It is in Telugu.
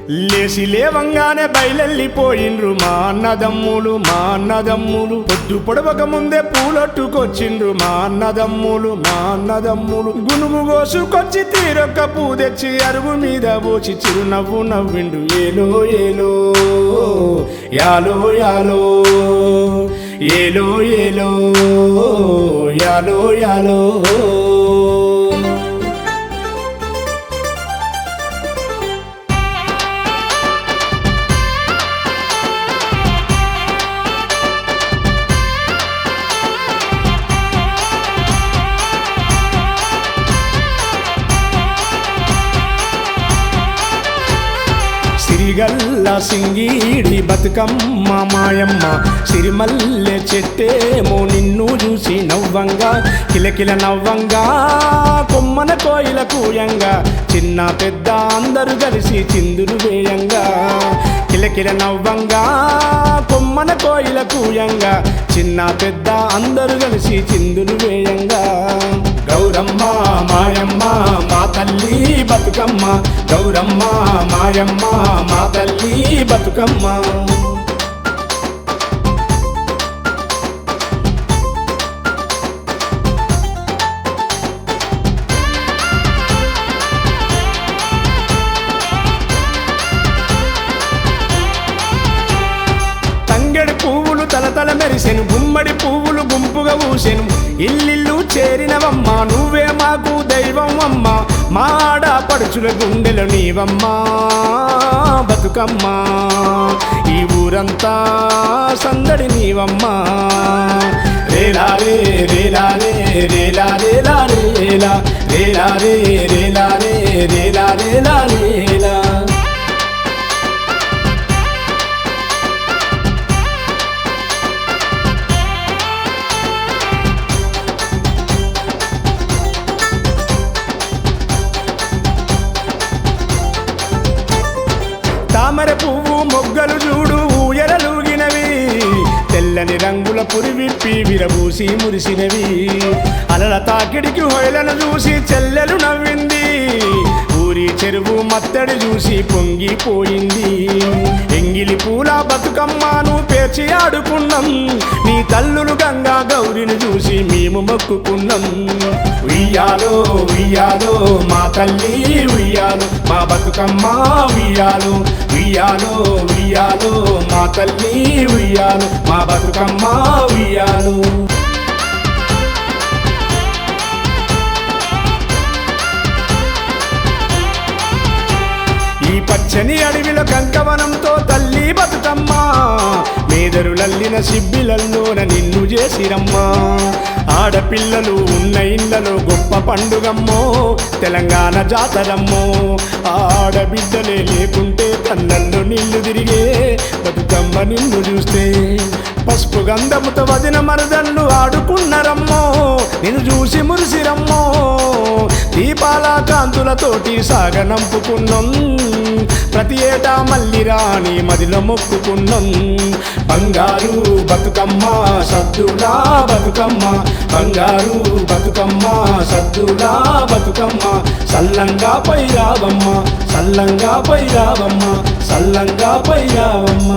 లేసి లేవంగానే బయలెళ్ళిపోయిండ్రు మా అన్నదమ్ములు పొద్దు పొడవక ముందే పూలొట్టుకొచ్చిండ్రు మా అన్నదమ్ములు గునుగు కోసుకొచ్చి తీరొక్క పూ తెచ్చి అరుగు మీద పోచి చిరునవ్వు నవ్విండు ఏలో ఏలో యాలో యాలో ఏలో ఏలో యాలో యాలో సిరిగల్ల సింగీడి బతుకమ్మ మాయమ్మ సిరిమల్లె చెట్టేమో నిన్ను చూసి నవ్వంగా కిలకిల నవ్వంగా కొమ్మన కోయిల కూయంగా చిన్న పెద్ద అందరూ కలిసి చిందులు వేయంగా కిలకిల నవ్వంగా కొమ్మన కోయిల కూయంగా చిన్న పెద్ద అందరూ కలిసి చిందులు వేయంగా గౌరమ్మ మాయమ్మ మా తల్లి బతుకమ్మ గౌరమ్మ మాయమ్మ మా తల్లి బతుకమ్మ తంగెడు పువ్వులు తలతల మెరిసెను గుమ్మడి పువ్వులు గుంపుగా ఊసెను ఇల్లిల్లు చేరినవమ్మ నువ్వే మాకు దైవం అమ్మ మా ఆడపడుచుల గుండెలు నీవమ్మా బతుకమ్మ ఈ ఊరంతా సందడి నీవమ్మా రేలారే రేలారే రేలా రేలా రేలా రేలారే రేలారే రేలా రేలా రేలా తామర పువ్వు మొగ్గలు చూడు ఊయరలూగినవి తెల్లని రంగుల పురివిప్పి విరబూసి మురిసినవి అలల తాకిడికి హొయలను చూసి చెల్లెలు నవ్వింది ఊరి చెరువు మత్తడి చూసి పొంగిపోయింది ఎంగిలి పూల బతుకమ్మను పేర్చి ఆడుకున్నాం నీ తల్లులు గంగా గౌరిని చూసి మేము మొక్కుకున్నాం ఉయ్యాలో ఉయ్యాలో మా తల్లి ఉయ్యాలో మా బతుకమ్మ ఉయ్యాలో ఉయ్యాలో ఉయ్యాలో మా తల్లి ఉయ్యాలో మా బతుకమ్మ ఉయ్యాలో ఈ పచ్చని అడవిలో కంకవనంతో తల్లి బతుకమ్మ మేదరులల్లిన సిబ్బిలల్లోన నిన్ను చేసిరమ్మా ఆడపిల్లలు ఉన్న ఇళ్ళలో గొప్ప పండుగమ్మో తెలంగాణ జాతరమ్మో ఆడబిడ్డలే లేకుంటే కళ్ళల్లో నీళ్లు తిరిగే బతుకమ్మ నిన్ను చూస్తే పసుపు గంధముతో వదిన మరదళ్ళు ఆడుకున్నరమ్మో నిన్ను చూసి మురిసిరమ్మో దీపాల కాంతులతోటి సాగనంపుకున్నాం ప్రతి ఏటా మళ్ళీ రాని మదిలో మొక్కుకున్నాం బంగారు బతుకమ్మ సద్దులా బతుకమ్మ బంగారు బతుకమ్మ సద్దులా బతుకమ్మ సల్లంగా పై రావమ్మ సల్లంగా పై రావమ్మ సల్లంగా పై రావమ్మ